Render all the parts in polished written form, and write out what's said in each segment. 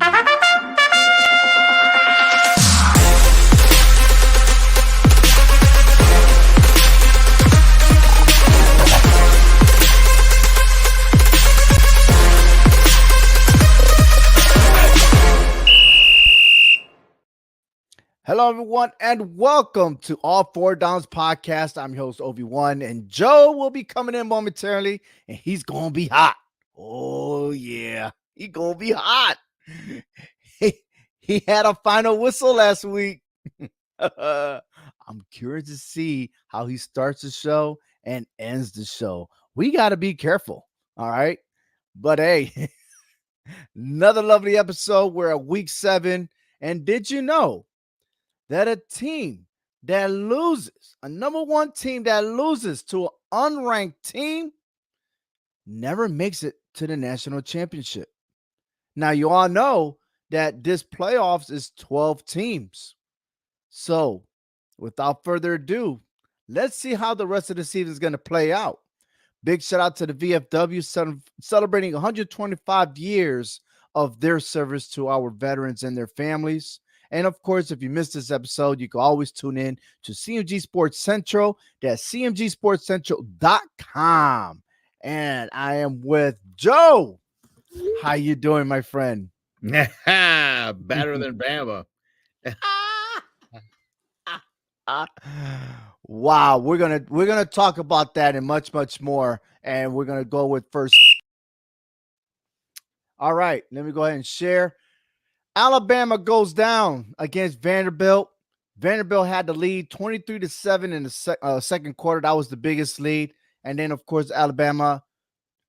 Hello, everyone, and welcome to All Four Downs Podcast. I'm your host, Obi-Wan, and Joe will be coming in momentarily, and he's going to be hot. Oh, yeah. He's going to be hot. He had a final whistle last week. I'm curious to see how he starts the show and ends the show. We got to be careful, all right? But, hey, another lovely episode. We're at week 7, and did you know that a team that loses, a number one team that loses to an unranked team, never makes it to the national championship? Now, you all know that this playoffs is 12 teams. So, without further ado, let's see how the rest of the season is going to play out. Big shout out to the VFW celebrating 125 years of their service to our veterans and their families. And of course, if you missed this episode, you can always tune in to CMG Sports Central. That's cmgsportscentral.com. And I am with Joe. How you doing, my friend? Better than Bama. Wow, we're gonna talk about that and much more, and we're gonna go with first. All right, let me go ahead and share. Alabama goes down against Vanderbilt. Vanderbilt had the lead 23-7 in the second quarter. That was the biggest lead, and then of course Alabama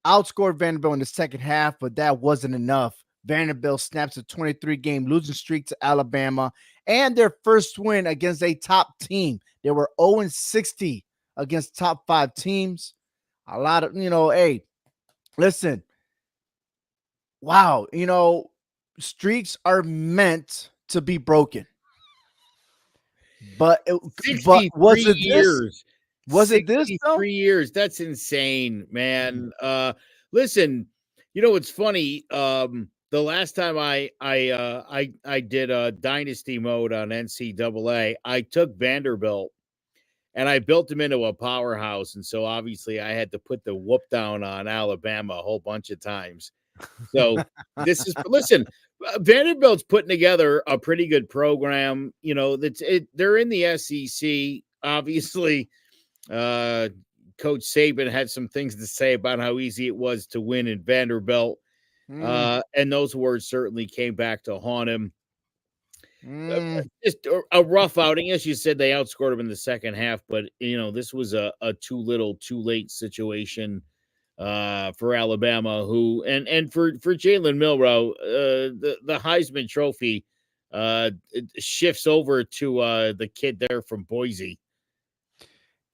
outscored Vanderbilt in the second half, but that wasn't enough. Vanderbilt snaps a 23-game losing streak to Alabama and their first win against a top team. They were 0-60 against top 5 teams. A lot of, hey, listen. Wow, streaks are meant to be broken. But was it years? Was it this? 3 years. That's insane, man. Listen, it's funny. The last time I did a dynasty mode on NCAA, I took Vanderbilt and I built them into a powerhouse, and so obviously I had to put the whoop down on Alabama a whole bunch of times. So listen, Vanderbilt's putting together a pretty good program. They're in the SEC. Obviously, Coach Saban had some things to say about how easy it was to win in Vanderbilt. And those words certainly came back to haunt him. Just a rough outing. As you said, they outscored him in the second half, but this was a too little, too late situation for Alabama, who and for Jalen Milroe, the Heisman Trophy shifts over to the kid there from Boise.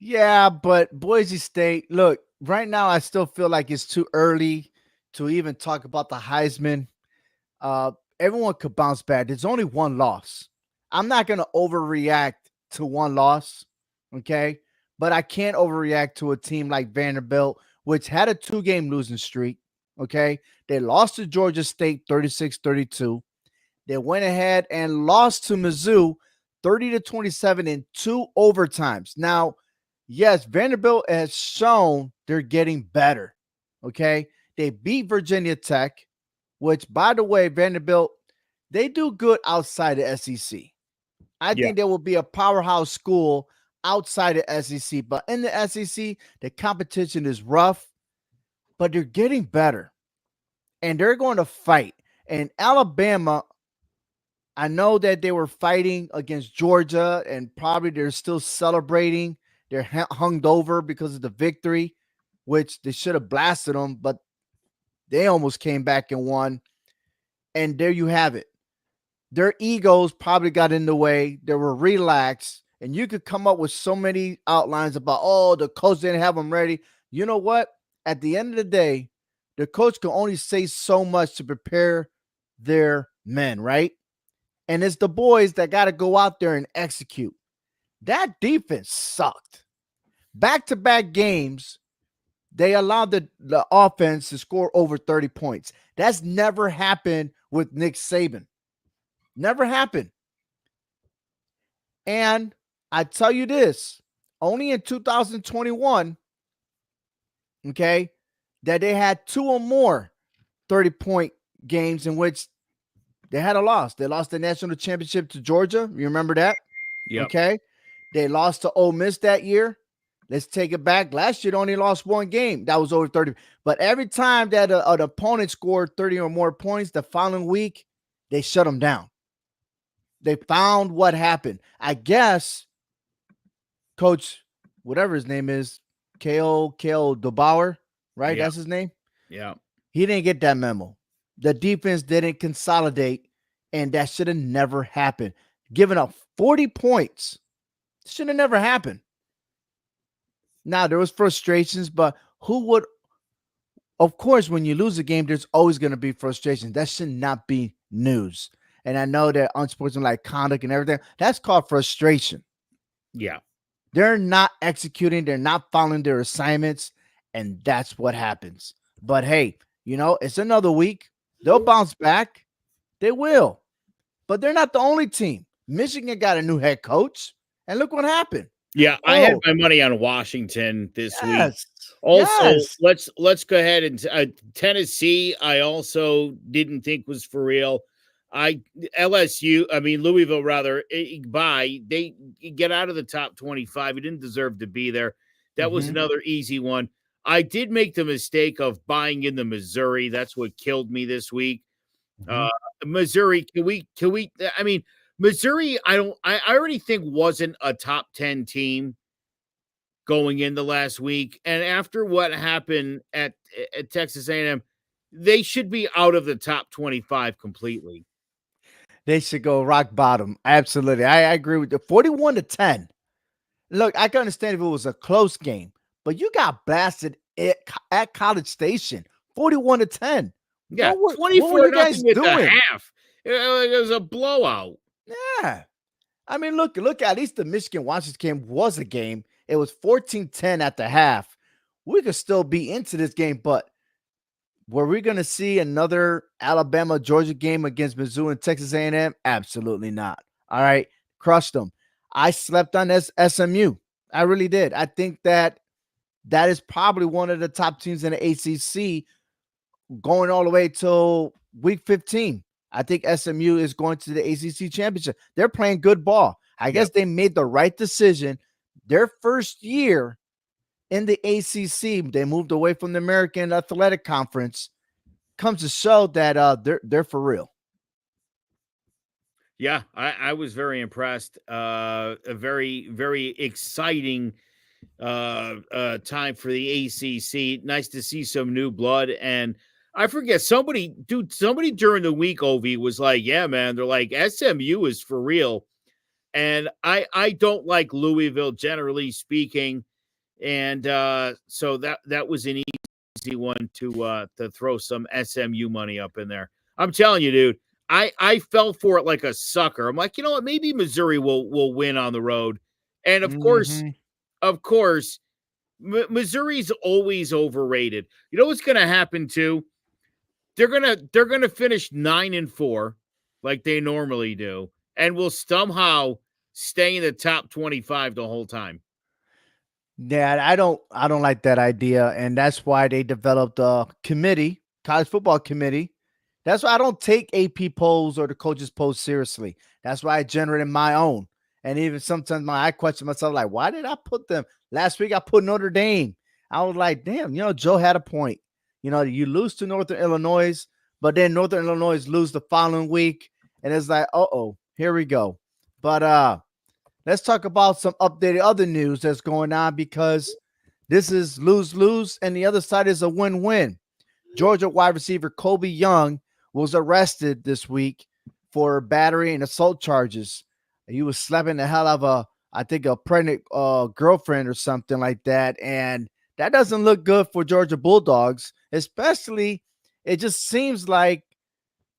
Yeah, but Boise State, look, right now I still feel like it's too early to even talk about the Heisman. Everyone could bounce back. There's only one loss. I'm not going to overreact to one loss, okay? But I can't overreact to a team like Vanderbilt, which had a 2-game losing streak, okay? They lost to Georgia State 36-32. They went ahead and lost to Mizzou 30-27 in 2 overtimes. Now, yes, Vanderbilt has shown they're getting better, okay? They beat Virginia Tech, which, by the way, Vanderbilt, they do good outside the SEC. I think they will be a powerhouse school outside the SEC, but in the SEC, the competition is rough, but they're getting better, and they're going to fight. And Alabama, I know that they were fighting against Georgia, and probably they're still celebrating. They're hung over because of the victory, which they should have blasted them, but they almost came back and won. And there you have it. Their egos probably got in the way. They were relaxed. And you could come up with so many outlines about, oh, the coach didn't have them ready. You know what? At the end of the day, the coach can only say so much to prepare their men, right? And it's the boys that got to go out there and execute. That defense sucked. Back-to-back games, they allowed the offense to score over 30 points. That's never happened with Nick Saban. Never happened. And I tell you this, only in 2021, okay, that they had 2 or more 30-point games in which they had a loss. They lost the national championship to Georgia. You remember that? Yep. Okay. They lost to Ole Miss that year. Let's take it back. Last year, they only lost 1 game. That was over 30. But every time that an opponent scored 30 or more points the following week, they shut them down. They found what happened. I guess Coach, whatever his name is, Kale DeBauer, right? Yeah. That's his name. Yeah. He didn't get that memo. The defense didn't consolidate, and that should have never happened. Giving up 40 points should have never happened. Now, there was frustrations, but who would, of course, when you lose a game, there's always going to be frustration. That should not be news. And I know that unsportsmanlike conduct and everything, that's called frustration. Yeah. They're not executing. They're not following their assignments. And that's what happens. But hey, it's another week. They'll bounce back. They will. But they're not the only team. Michigan got a new head coach. And look what happened. Yeah, I had my money on Washington this week. Also, let's go ahead and Tennessee, I also didn't think was for real. Louisville rather, they get out of the top 25. He didn't deserve to be there. That was another easy one. I did make the mistake of buying in the Missouri. That's what killed me this week. Missouri, Missouri, I already think wasn't a top 10 team going into last week. And after what happened at Texas A&M, they should be out of the top 25 completely. They should go rock bottom. Absolutely. I agree with you. 41-10. Look, I can understand if it was a close game, but you got blasted at College Station. 41-10. Yeah, what were you guys doing? The half. It was a blowout. Yeah. I mean, look, at least the Michigan-Washington game was a game. It was 14-10 at the half. We could still be into this game, but were we going to see another Alabama-Georgia game against Mizzou and Texas A&M? Absolutely not. All right, crushed them. I slept on SMU. I really did. I think that is probably one of the top teams in the ACC going all the way till week 15. I think SMU is going to the ACC championship. They're playing good ball. I guess they made the right decision. Their first year in the ACC, they moved away from the American Athletic Conference. Comes to show that they're for real. Yeah, I was very impressed. A very, very exciting time for the ACC. Nice to see some new blood. And I forget, somebody during the week, Ovi, was like, yeah, man, they're like, SMU is for real. And I don't like Louisville, generally speaking. And so that was an easy one to throw some SMU money up in there. I'm telling you, dude, I fell for it like a sucker. I'm like, you know what? Maybe Missouri will win on the road. And of course, Missouri's always overrated. You know what's going to happen too? They're gonna finish 9-4 like they normally do, and will somehow stay in the top 25 the whole time. Yeah, I don't like that idea, and that's why they developed a committee, college football committee. That's why I don't take AP polls or the coaches polls seriously. That's why I generated my own. And even sometimes I question myself, like, why did I put them? Last week I put Notre Dame. I was like, damn, Joe had a point. You lose to Northern Illinois, but then Northern Illinois lose the following week, and it's like, here we go. But let's talk about some updated other news that's going on, because this is lose-lose, and the other side is a win-win. Georgia wide receiver Kobe Young was arrested this week for battery and assault charges. He was slapping the hell out of a pregnant girlfriend or something like that, and that doesn't look good for Georgia Bulldogs. Especially, it just seems like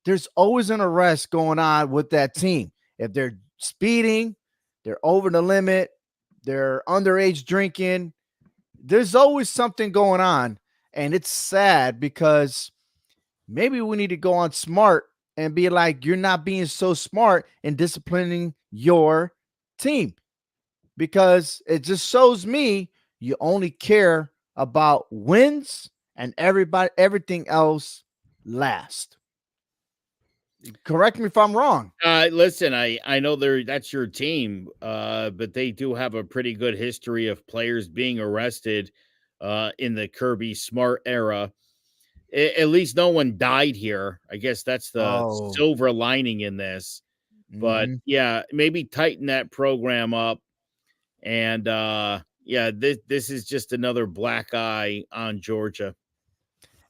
there's always an arrest going on with that team. If they're speeding, they're over the limit, they're underage drinking, there's always something going on, and it's sad because maybe we need to go on smart and be like, you're not being so smart in disciplining your team because it just shows me you only care about wins and everything else last. Correct me if I'm wrong. Listen, I know that's your team, but they do have a pretty good history of players being arrested in the Kirby Smart era. At least no one died here. I guess that's the Oh, silver lining in this. But mhm. yeah, maybe tighten that program up. And yeah, this is just another black eye on Georgia.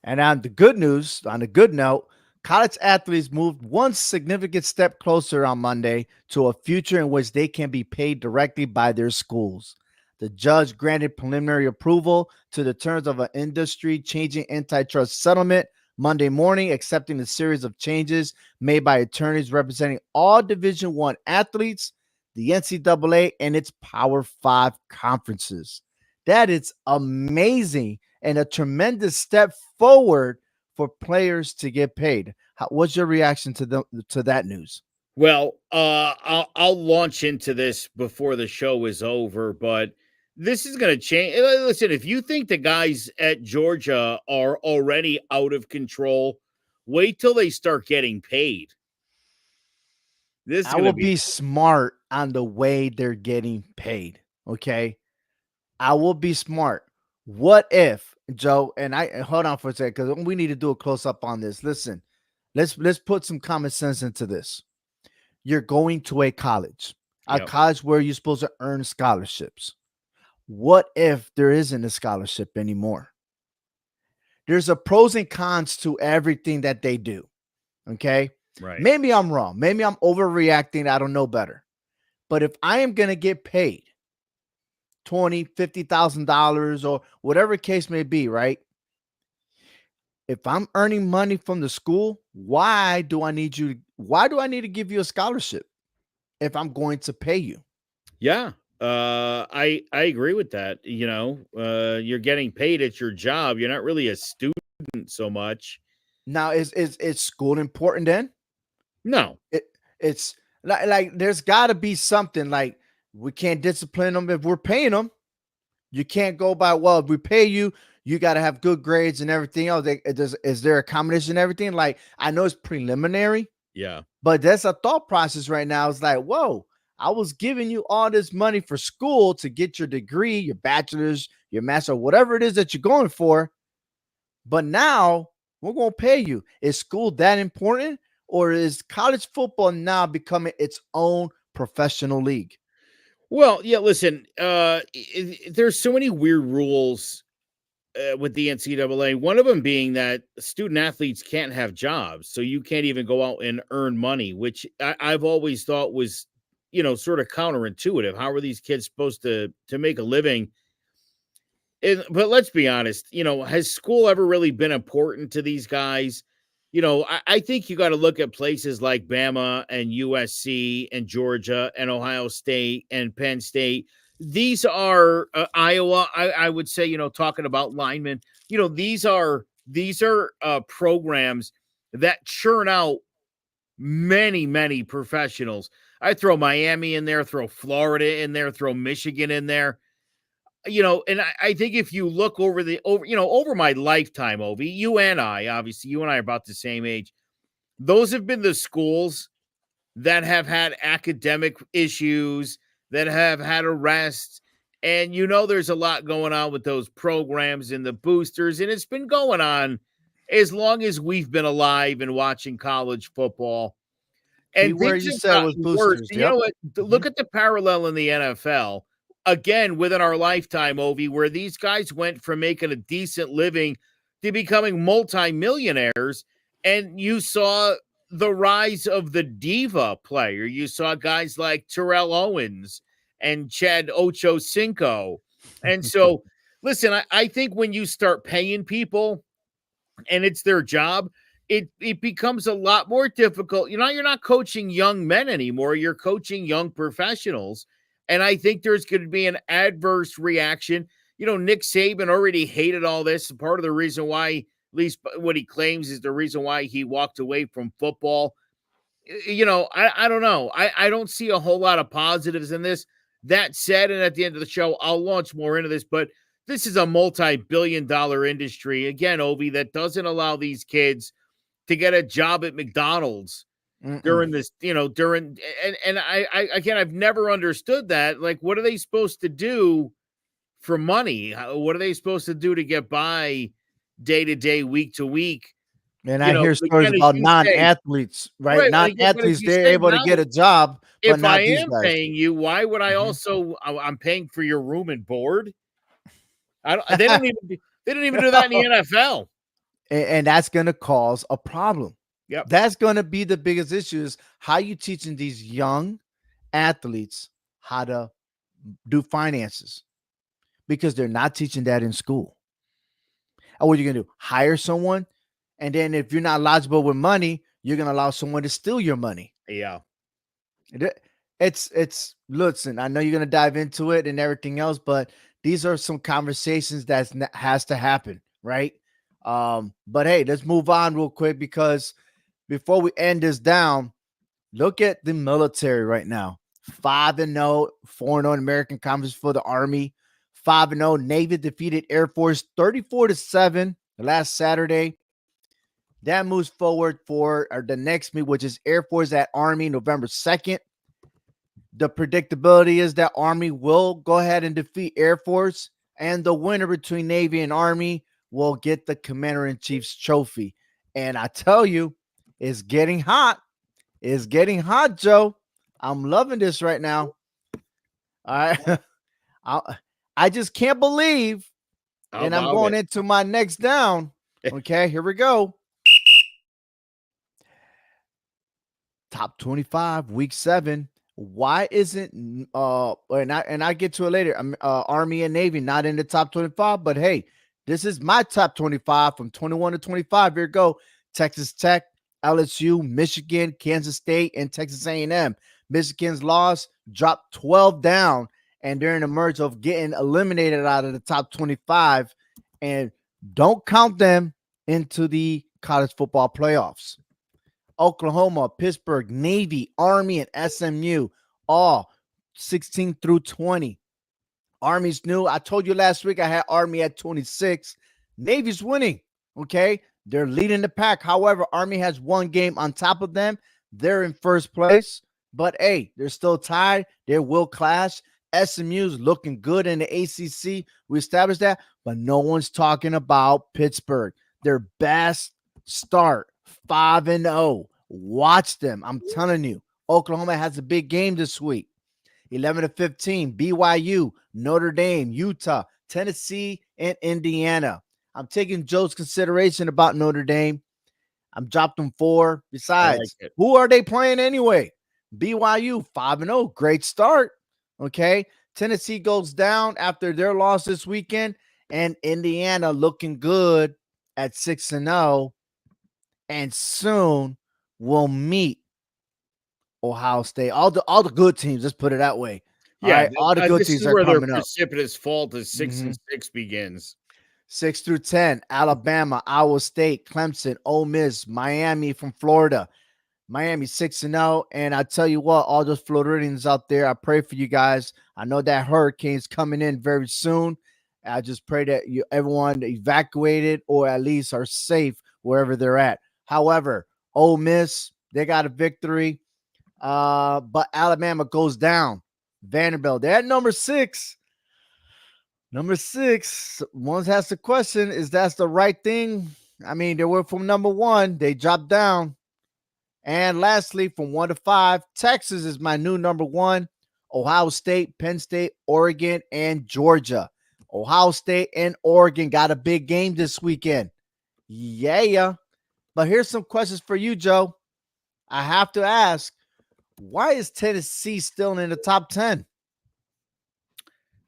And on the good news, on a good note, college athletes moved one significant step closer on Monday to a future in which they can be paid directly by their schools. The judge granted preliminary approval to the terms of an industry changing antitrust settlement Monday morning, accepting a series of changes made by attorneys representing all Division One athletes, the NCAA, and its Power Five conferences. That is amazing and a tremendous step forward for players to get paid. What's your reaction to that news? Well, I'll launch into this before the show is over, but this is going to change. Listen, if you think the guys at Georgia are already out of control, wait till they start getting paid. This is I going to will be be smart on the way they're getting paid. Okay. I will be smart. What if, Joe, and I hold on for a second because we need to do a close up on this. Listen, let's put some common sense into this. You're going to a yep. college where you're supposed to earn scholarships. What if there isn't a scholarship anymore? There's a pros and cons to everything that they do. Okay. Right. Maybe I'm wrong. Maybe I'm overreacting. I don't know better. But if I am going to get paid 20, $50,000 or whatever case may be, right? If I'm earning money from the school, why do I need to give you a scholarship if I'm going to pay you? Yeah. I agree with that. You're getting paid at your job. You're not really a student so much. Now, is school important then? No. It it's like there's got to be something like we can't discipline them if we're paying them. You can't go by, well, if we pay you, you got to have good grades and everything else. Is there accommodation and everything? Like, I know it's preliminary, Yeah. but that's a thought process right now. It's like, whoa, I was giving you all this money for school to get your degree, your bachelor's, your master, whatever it is that you're going for. But now we're going to pay you. Is school that important? Or is college football now becoming its own professional league? Well, yeah, listen, there's so many weird rules with the NCAA. One of them being that student athletes can't have jobs, so you can't even go out and earn money, which I've always thought was, sort of counterintuitive. How are these kids supposed to make a living? But let's be honest, has school ever really been important to these guys? I think you got to look at places like Bama and USC and Georgia and Ohio State and Penn State. These are Iowa. I would say, talking about linemen, these are programs that churn out many, many professionals. I throw Miami in there, throw Florida in there, throw Michigan in there. And I think if you look over my lifetime, Ovi, you and I, obviously, you and I are about the same age. Those have been the schools that have had academic issues, that have had arrests. And there's a lot going on with those programs and the boosters. And it's been going on as long as we've been alive and watching college football. Key And word things you have said was gotten worse. boosters. And you know Yep. what? Mhm. Look at the parallel in the NFL. Again, within our lifetime, Ovi, where these guys went from making a decent living to becoming multimillionaires. And you saw the rise of the diva player. You saw guys like Terrell Owens and Chad Ochocinco. And so, listen, I think when you start paying people and it's their job, it becomes a lot more difficult. You're not coaching young men anymore. You're coaching young professionals. And I think there's going to be an adverse reaction. Nick Saban already hated all this. Part of the reason why, at least what he claims, is the reason why he walked away from football. I don't know. I don't see a whole lot of positives in this. That said, and at the end of the show, I'll launch more into this, but this is a multi-billion-dollar industry, again, Ovi, that doesn't allow these kids to get a job at McDonald's during this, and I've never understood that. Like, what are they supposed to do for money? What are they supposed to do to get by day to day, week to week? And I hear stories about non-athletes, right? Non-athletes, they're able to get a job, but if not I these am guys. paying you, why would I I'm paying for your room and board? They don't even do that in the NFL. And that's going to cause a problem. Yep. That's going to be the biggest issue, is how you teaching these young athletes how to do finances, because they're not teaching that in school. And what are you going to do? Hire someone? And then if you're not logical with money, you're going to allow someone to steal your money. Yeah. It's listen, I know you're going to dive into it and everything else, but these are some conversations that has to happen, right? But hey, let's move on real quick, because before we end this down, look at the military right now. 5-0, 4-0 American Conference for the Army. 5-0 Navy defeated Air Force 34-7 last Saturday. That moves forward for the next meet, which is Air Force at Army, November 2nd. The predictability is that Army will go ahead and defeat Air Force, and the winner between Navy and Army will get the Commander-in-Chief's trophy. And I tell you, it's getting hot. It's getting hot, Joe. I'm loving this right now. All right. I just can't believe, and I'm going into my next down. Okay, here we go. Top 25, week 7. Why isn't and I get to it later. Army and Navy not in the top 25, but hey, this is my top 25 from 21 to 25. Here we go. Texas Tech, LSU, Michigan, Kansas State, and Texas A&M. Michigan's loss dropped 12 down, and they're in the merge of getting eliminated out of the top 25, and don't count them into the college football playoffs. Oklahoma, Pittsburgh, Navy, Army, and SMU, all 16 through 20. Army's new. I told you last week I had Army at 26. Navy's winning, okay? They're leading the pack. However, Army has one game on top of them. They're in first place, but hey, they're still tied. They will clash. SMU's looking good in the ACC. We established that, but no one's talking about Pittsburgh. Their best start, 5-0. Watch them. I'm telling you. Oklahoma has a big game this week. 11-15. BYU, Notre Dame, Utah, Tennessee, and Indiana. I'm taking Joe's consideration about Notre Dame. I'm dropped them 4. Besides, who are they playing anyway? BYU, 5-0. Great start. Okay. Tennessee goes down after their loss this weekend, and Indiana looking good at 6-0. And soon we'll meet Ohio State. All the good teams, let's put it that way. Yeah, all the good teams are coming up. This is where the precipitous fault of 6-6 begins. 6 through 10, Alabama, Iowa State, Clemson, Ole Miss, Miami from Florida. Miami 6-0. And I tell you what, all those Floridians out there, I pray for you guys. I know that hurricane's coming in very soon. I just pray that everyone evacuated or at least are safe wherever they're at. However, Ole Miss, they got a victory. But Alabama goes down. Vanderbilt, they're at number 6. Number 6. One has to question, is that the right thing? I mean, they were from number 1. They dropped down. And lastly, from 1 to 5, Texas is my new number 1. Ohio State, Penn State, Oregon, and Georgia. Ohio State and Oregon got a big game this weekend. Yeah. But here's some questions for you, Joe. I have to ask, why is Tennessee still in the top 10?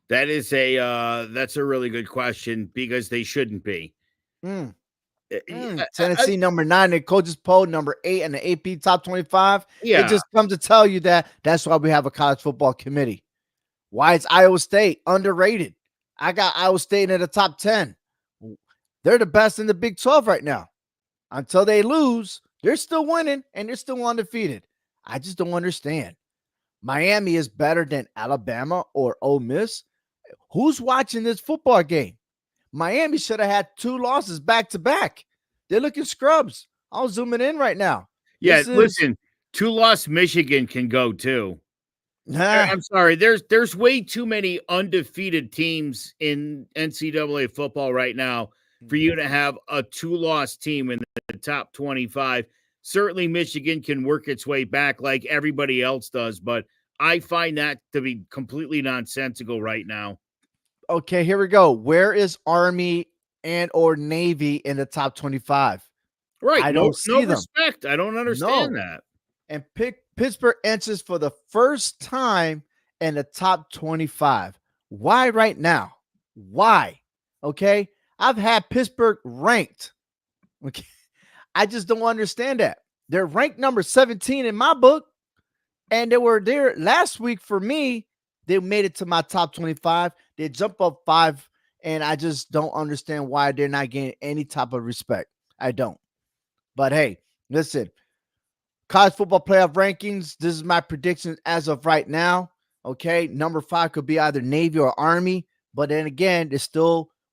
That's a really good question, because they shouldn't be. Tennessee number 9, the coaches poll number 8 in the AP top 25. Yeah. It just comes to tell you that's why we have a college football committee. Why is Iowa State underrated? I got Iowa State in the top 10. They're the best in the Big 12 right now. Until they lose, they're still winning and they're still undefeated. I just don't understand. Miami is better than Alabama or Ole Miss. Who's watching this football game? Miami should have had 2 losses back to back. They're looking scrubs. I'll zoom it in right now. Yeah, This is listen, 2-loss Michigan can go too. I'm sorry, there's way too many undefeated teams in NCAA football right now for you to have a 2-loss team in the top 25. Certainly Michigan can work its way back like everybody else does, but I find that to be completely nonsensical right now. Okay, here we go. Where is Army and or Navy in the top 25? Right. I No, don't no see them. respect. I don't understand No. that. And Pittsburgh enters for the first time in the top 25. Why right now? Why? Okay. I've had Pittsburgh ranked. Okay. I just don't understand that. They're ranked number 17 in my book. And they were there last week for me. They made it to my top 25. They jump up 5. And I just don't understand why they're not getting any type of respect. I don't. But hey, listen. College football playoff rankings. This is my prediction as of right now. Okay. Number 5 could be either Navy or Army. But then again,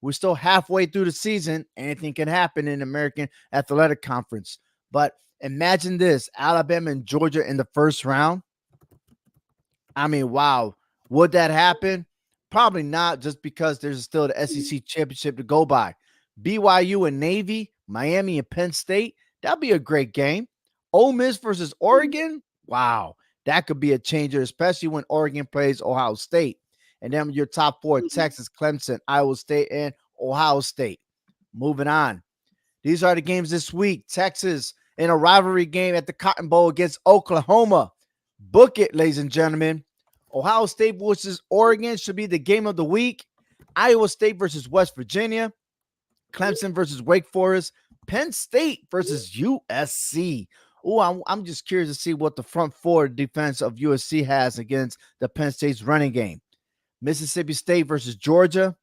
we're still halfway through the season. Anything can happen in the American Athletic Conference. But imagine this: Alabama and Georgia in the first round. I mean, wow. Would that happen? Probably not, just because there's still the SEC championship to go by. BYU and Navy, Miami and Penn State. That'd be a great game. Ole Miss versus Oregon. Wow. That could be a changer, especially when Oregon plays Ohio State. And then your top 4, Texas, Clemson, Iowa State, and Ohio State. Moving on. These are the games this week. Texas in a rivalry game at the Cotton Bowl against Oklahoma. Book it, ladies and gentlemen. Ohio State versus Oregon should be the game of the week. Iowa State versus West Virginia. Clemson versus Wake Forest. Penn State versus USC. Oh, I'm just curious to see what the front 4 defense of USC has against the Penn State's running game. Mississippi State versus Georgia.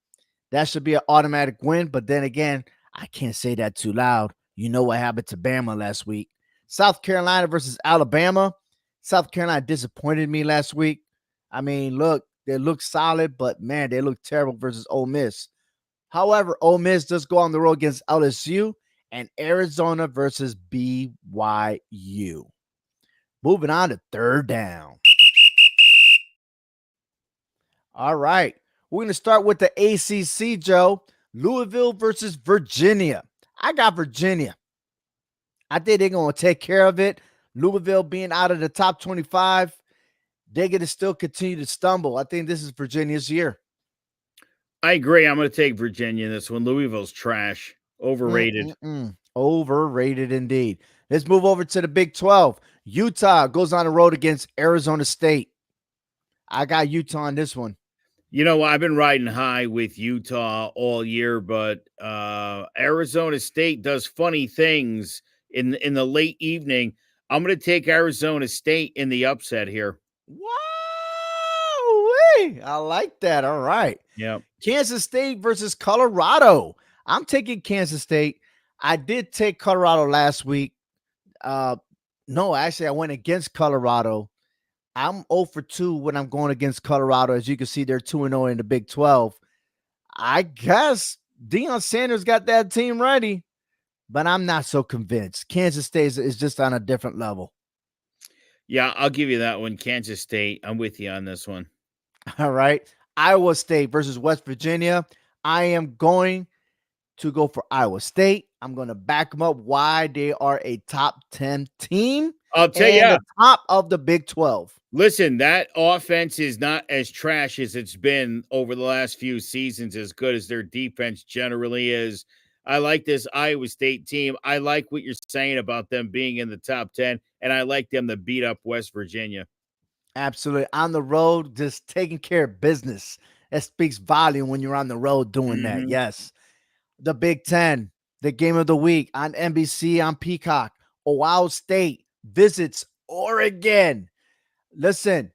That should be an automatic win. But then again, I can't say that too loud. You know what happened to Bama last week. South Carolina versus Alabama. South Carolina disappointed me last week. I mean, look, they look solid, but man, they look terrible versus Ole Miss. However, Ole Miss does go on the road against LSU and Arizona versus BYU. Moving on to third down. All right. We're going to start with the ACC, Joe. Louisville versus Virginia. I got Virginia. I think they're going to take care of it. Louisville being out of the top 25, they're going to still continue to stumble. I think this is Virginia's year. I agree. I'm going to take Virginia in this one. Louisville's trash. Overrated. Overrated indeed. Let's move over to the Big 12. Utah goes on the road against Arizona State. I got Utah on this one. You know, I've been riding high with Utah all year, but Arizona State does funny things in the late evening. I'm going to take Arizona State in the upset here. Wow! I like that. All right. Yeah. Kansas State versus Colorado. I'm taking Kansas State. I did take Colorado last week. No, actually, I went against Colorado. I'm 0 for 2 when I'm going against Colorado. As you can see, they're 2-0 in the Big 12. I guess Deion Sanders got that team ready, but I'm not so convinced. Kansas State is just on a different level. Yeah, I'll give you that one. Kansas State. I'm with you on this one. All right. Iowa State versus West Virginia. I am going to go for Iowa State. I'm going to back them up why they are a top 10 team. I'll tell you, the top of the Big 12. Listen, that offense is not as trash as it's been over the last few seasons, as good as their defense generally is. I like this Iowa State team. I like what you're saying about them being in the top 10, and I like them to beat up West Virginia. Absolutely. On the road, just taking care of business. That speaks volume when you're on the road doing that. Yes. The Big 10, the game of the week on NBC, on Peacock. Ohio State visits Oregon. Listen,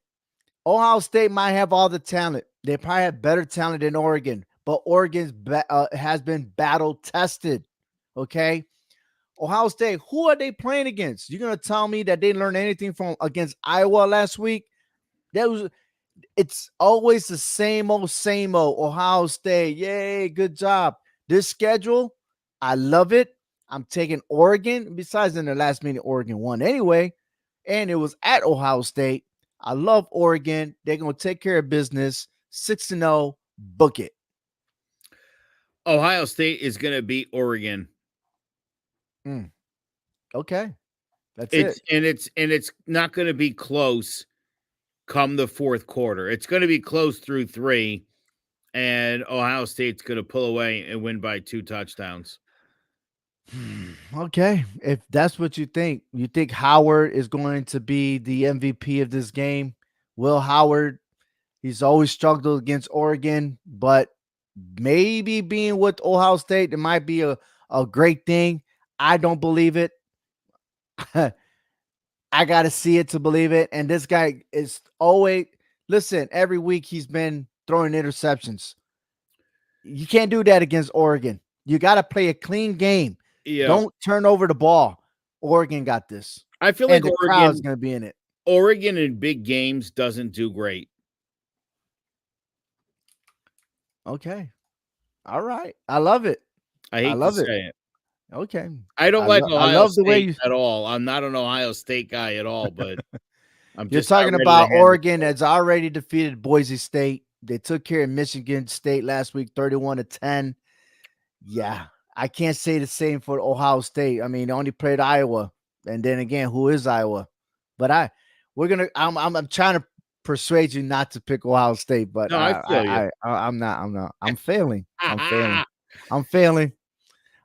Ohio State might have all the talent. They probably have better talent than Oregon. but Oregon's has been battle tested. Okay. Ohio State, who are they playing against? You're gonna tell me that they didn't learn anything from against Iowa last week? It's always the same old Ohio State. Yay, good job. This schedule, I love it. I'm taking Oregon. Besides, in the last minute, Oregon won anyway, and it was at Ohio State. I love Oregon. They're gonna take care of business. 6-0. Book it. Ohio State is going to beat Oregon. Okay, that's it. It's not going to be close come the fourth quarter. It's going to be close through 3, and Ohio State's going to pull away and win by 2 touchdowns. Okay, if that's what you think Howard is going to be the MVP of this game. Will Howard, he's always struggled against Oregon, but maybe being with Ohio State, it might be a great thing. I don't believe it. I got to see it to believe it. And this guy is always, listen, every week he's been throwing interceptions. You can't do that against Oregon. You got to play a clean game. Yeah. Don't turn over the ball. Oregon got this. I feel like the crowd's going to be in it. Oregon in big games doesn't do great. Okay. All right. I love it. I love it. Okay. I don't like Ohio State at all. I'm not an Ohio State guy at all, but you're talking about Oregon that's already defeated Boise State. They took care of Michigan State last week, 31-10. Yeah, I can't say the same for Ohio State. I mean, they only played Iowa, and then again, who is Iowa? But I'm trying to persuade you not to pick Ohio State, but no, I'm not. I'm failing. I'm failing.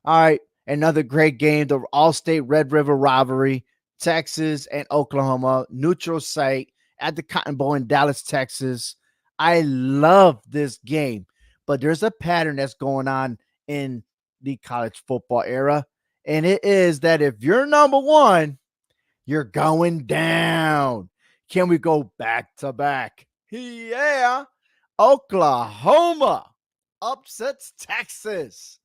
All right. Another great game, the All-State Red River rivalry, Texas and Oklahoma, neutral site at the Cotton Bowl in Dallas, Texas. I love this game, but there's a pattern that's going on in the college football era, and it is that if you're number one, you're going down. Can we go back to back? Yeah. Oklahoma upsets Texas,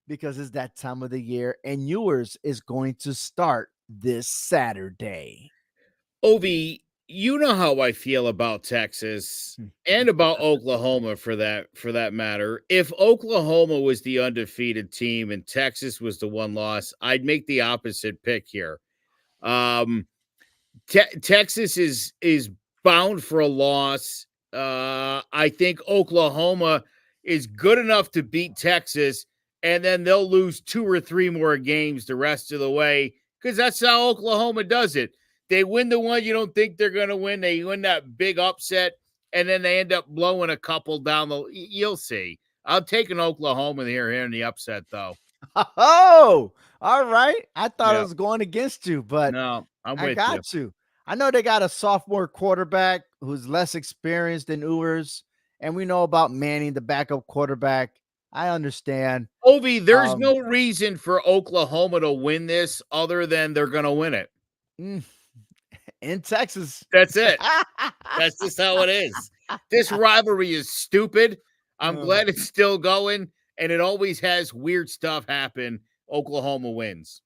because it's that time of the year, and yours is going to start this Saturday. Ovi, you know how I feel about Texas and about Oklahoma for that matter. If Oklahoma was the undefeated team and Texas was the one loss, I'd make the opposite pick here. Texas is bound for a loss. I think Oklahoma is good enough to beat Texas, and then they'll lose 2 or 3 more games the rest of the way, because that's how Oklahoma does it. They win the one you don't think they're going to win. They win that big upset, and then they end up blowing a couple down the – you'll see. I'll take an Oklahoma here in the upset, though. Oh, all right. I thought I was going against you, but no, I got you. I know they got a sophomore quarterback who's less experienced than Ewers, and we know about Manning, the backup quarterback. I understand. Ovi, there's no reason for Oklahoma to win this other than they're going to win it. In Texas. That's it. That's just how it is. This rivalry is stupid. I'm glad it's still going, and it always has weird stuff happen. Oklahoma wins.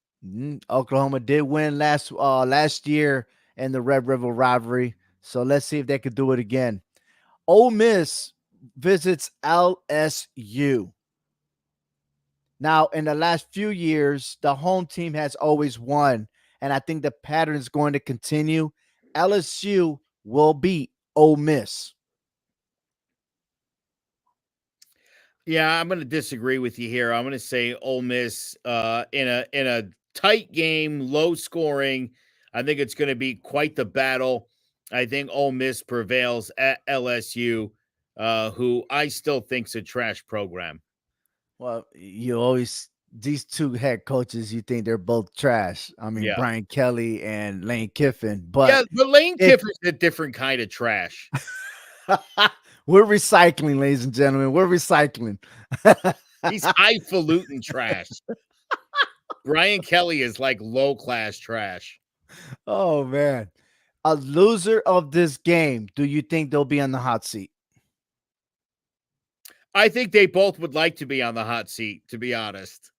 Oklahoma did win last year in the Red River rivalry, so let's see if they could do it again. Ole Miss visits LSU. Now, in the last few years, the home team has always won, and I think the pattern is going to continue. LSU will beat Ole Miss. Yeah, I'm going to disagree with you here. I'm going to say Ole Miss in a tight game, low scoring. I think it's going to be quite the battle. I think Ole Miss prevails at LSU, who I still think's a trash program. Well, these two head coaches, you think they're both trash. I mean, Brian Kelly and Lane Kiffin. But Lane Kiffin's a different kind of trash. We're recycling, ladies and gentlemen. We're recycling. He's highfalutin trash. Brian Kelly is like low-class trash. Oh, man. A loser of this game, do you think they'll be on the hot seat? I think they both would like to be on the hot seat, to be honest.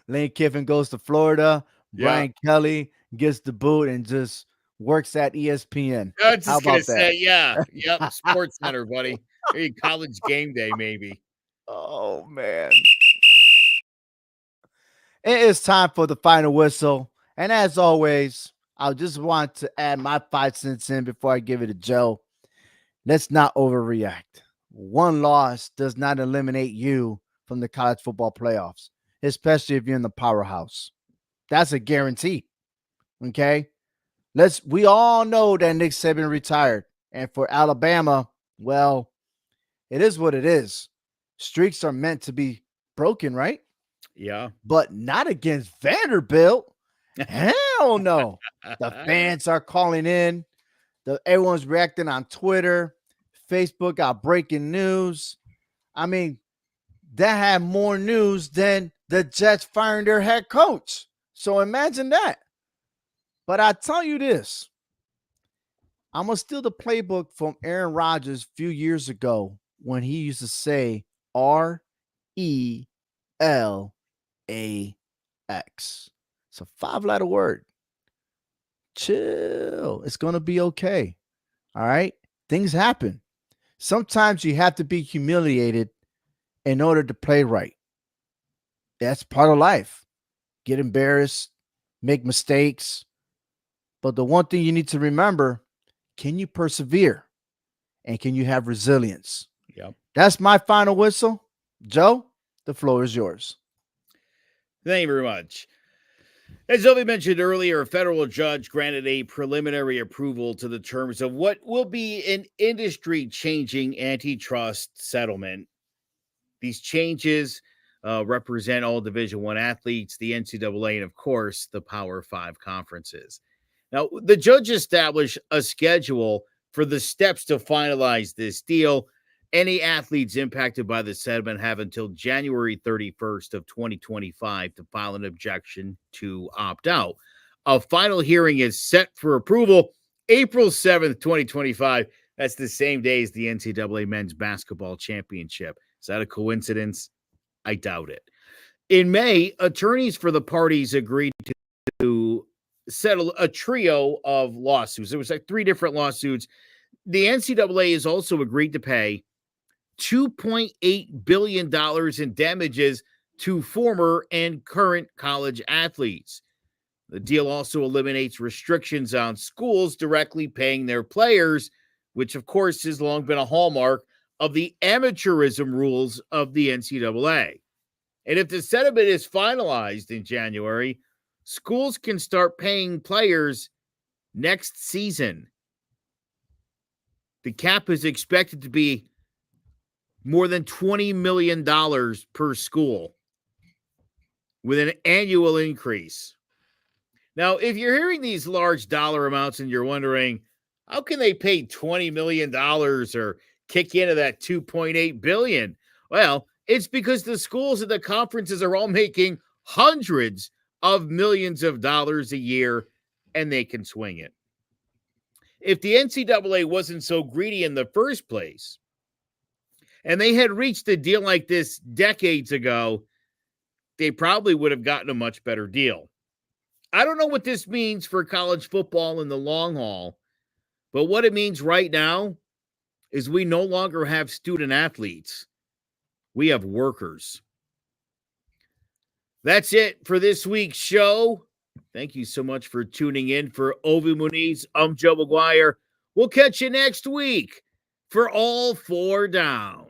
Lane Kiffin goes to Florida. Yeah. Brian Kelly gets the boot and just works at ESPN. I was How just gonna about that? say, yeah. Yep. Sports Center, buddy. Maybe College Game Day, maybe. Oh man. It is time for the final whistle. And as always, I just want to add my 5 cents in before I give it to Joe. Let's not overreact. One loss does not eliminate you from the college football playoffs, especially if you're in the powerhouse. That's a guarantee. Okay. We all know that Nick Saban retired. And for Alabama, well, it is what it is. Streaks are meant to be broken, right? Yeah. But not against Vanderbilt. Hell no. The fans are calling in. Everyone's reacting on Twitter. Facebook got breaking news. I mean, that had more news than the Jets firing their head coach. So imagine that. But I tell you this, I'm going to steal the playbook from Aaron Rodgers a few years ago when he used to say RELAX. It's a 5-letter word. Chill. It's going to be okay. All right. Things happen. Sometimes you have to be humiliated in order to play right. That's part of life. Get embarrassed, make mistakes. But the one thing you need to remember, can you persevere? And can you have resilience? Yep. That's my final whistle. Joe, the floor is yours. Thank you very much. As Ovi mentioned earlier, a federal judge granted a preliminary approval to the terms of what will be an industry-changing antitrust settlement. These changes represent all Division I athletes, the NCAA, and of course, the Power 5 conferences. Now, the judge established a schedule for the steps to finalize this deal. Any athletes impacted by the settlement have until January 31st of 2025 to file an objection to opt out. A final hearing is set for approval April 7th, 2025. That's the same day as the NCAA Men's Basketball Championship. Is that a coincidence? I doubt it. In May, attorneys for the parties agreed to settle a trio of lawsuits. There was like 3 different lawsuits. The NCAA has also agreed to pay $2.8 billion in damages to former and current college athletes. The deal also eliminates restrictions on schools directly paying their players, which of course has long been a hallmark of the amateurism rules of the NCAA. And if the settlement is finalized in January, schools can start paying players next season. The cap is expected to be more than $20 million per school with an annual increase. Now, if you're hearing these large dollar amounts and you're wondering, how can they pay $20 million or kick into that $2.8 billion? Well, it's because the schools and the conferences are all making hundreds of millions of dollars a year, and they can swing it. If the NCAA wasn't so greedy in the first place, and they had reached a deal like this decades ago, they probably would have gotten a much better deal. I don't know what this means for college football in the long haul, but what it means right now is we no longer have student athletes. We have workers. That's it for this week's show. Thank you so much for tuning in. For Ovi Muniz, I'm Joe McGuire. We'll catch you next week for All 4 Down.